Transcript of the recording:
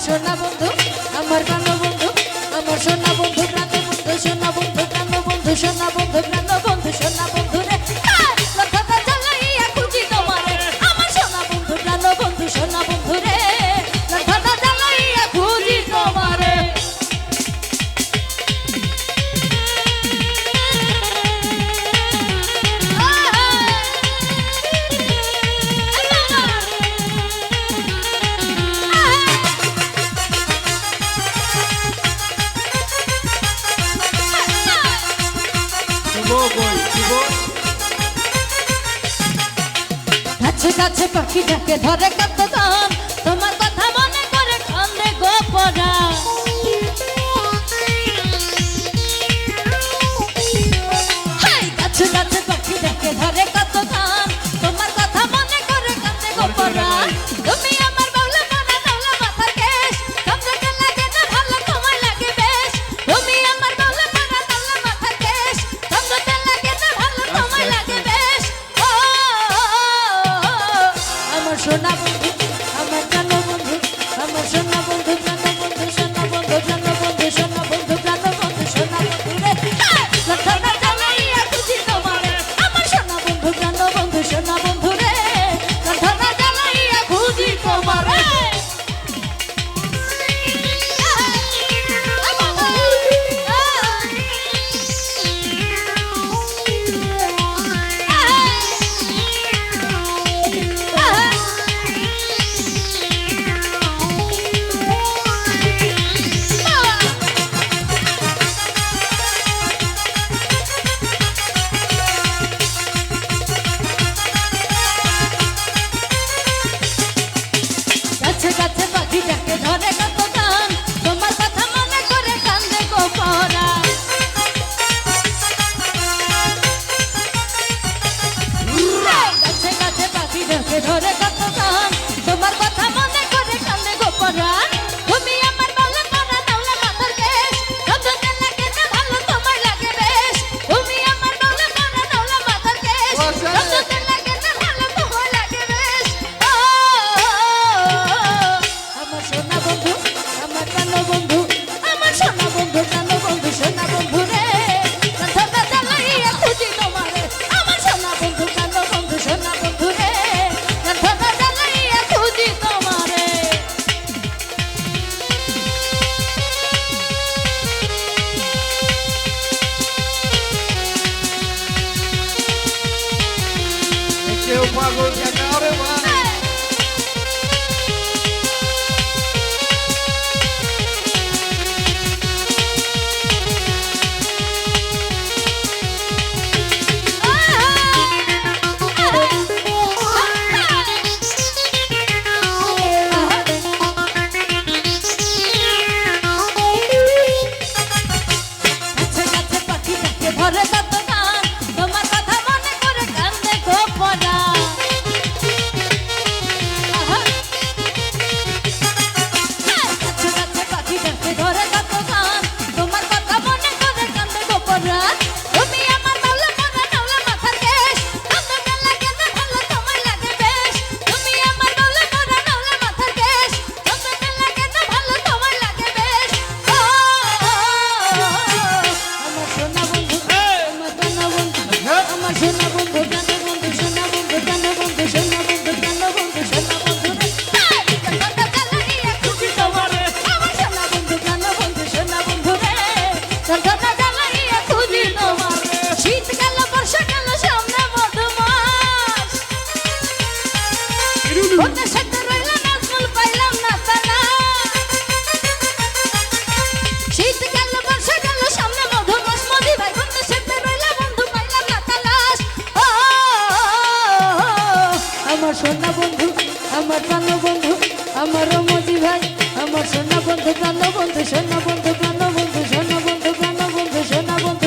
সোনা বন্ধু আমার প্রাণ বন্ধু আমার সোনা বন্ধু প্রাণ বন্ধু সোনা বন্ধু প্রাণ বন্ধু সোনা বন্ধু প্রাণ বন্ধু সোনা বন্ধু রে লক্ষটা জ্বালাইয়া খুঁজি তোমারে আমার সোনা বন্ধু প্রাণ বন্ধু সোনা বন্ধু রে লক্ষটা জ্বালাইয়া খুঁজি তোমারে কাছে কাছে পাখি ডাকে ধরে কত দাম তোমার কথা মনে করে কান্দে গোপরা কাছে কাছে পাখি ডাকে ধরে কত দাম তোমার কথা মনে করে কান্দে গোপরা তুমি আমার বাউলা মনে দাউলা মাথার কেশ সমঝতে লাগে না ভালো তোমায় লাগে বেশ তুমি আমার বাউলা মনে দাউলা মাথার কেশ সমঝতে লাগে না ভালো তোমায় লাগে বেশ আমার সোনা বন্ধু আমার প্রাণ বন্ধু আমার সোনা বন্ধু প্রাণ বন্ধু সোনা বন্ধু প্রাণ বন্ধু সোনা বন্ধু প্রাণ বন্ধু সোনা বন্ধু রে লক্ষণা জ্বালাইয়া খুঁজি তোমারে আমার সোনা বন্ধু প্রাণ বন্ধু সোনা বন্ধু রে লক্ষণা জ্বালাইয়া খুঁজি তোমারে কাছে কাছে পাখি ডাকে ধরে কত গান তোমার কথা মনে করে কান্দে গোপরা কাছে কাছে পাখি ডাকে ধরে কত গান তোমার কথা মনে করে কান্দে গোপরা তুমি আমার বাউলা মনে দাউলা মাথার কেশ সমঝতে লাগে না ভালো তোমায় লাগে বেশ তুমি আমার বাউলা মনে দাউলা মাথার কেশ সমঝতে লাগে না ভালো তোমায় লাগে বেশ আমার সোনা বন্ধু আমার প্রাণ বন্ধু আমার সোনা বন্ধু প্রাণ বন্ধু সোনা বন্ধু রে লক্ষণা জ্বালাইয়া খুঁজি তোমারে আমার সোনা বন্ধু প্রাণ বন্ধু সোনা বন্ধু রে লক্ষণা জ্বালাইয়া খুঁজি তোমারে কেউ পাগল কেন রে ভাই কাছে কাছে পাখি ডাকে ধরে কত গান তোমার কথা মনে করে কান্দে গোপরা কাছে কাছে পাখি ডাকে ধরে কত গান তোমার কথা মনে করে কান্দে গোপরা তুমি আমার বাউলা মনে দাউলা মাথার কেশ সমঝতে লাগে না ভালো তোমায় লাগে বেশ তুমি আমার বাউলা মনে দাউলা মাথার কেশ সমঝতে লাগে না ভালো তোমায় লাগে বেশ আমার সোনা বন্ধু আমার প্রাণ বন্ধু আমার সোনা বন্ধু প্রাণ বন্ধু সোনা বন্ধু প্রাণ বন্ধু সোনা বন্ধু প্রাণ বন্ধু সোনা বন্ধু রে লক্ষণা জ্বালাইয়া খুঁজি তোমারে আমার সোনা বন্ধু প্রাণ বন্ধু সোনা বন্ধু রে লক্ষণা জ্বালাইয়া খুঁজি তোমারে শীত গেল বর্ষা গেল সামনে মধুমাস ওতে সাথে রইল নাজমুল পাইলাম না তালা শীত গেল বর্ষা গেল সামনে মধুমাস মধি ভাই বন্ধু সাথে রইল বন্ধু পাইলাম না তালাশ আমার সোনা বন্ধু আমার প্রাণ বন্ধু আমার মধি ভাই আমার সোনা বন্ধু প্রাণ বন্ধু সোনা বন্ধু প্রাণ বন্ধু সোনা বন্ধু প্রাণ বন্ধু সোনা বন্ধু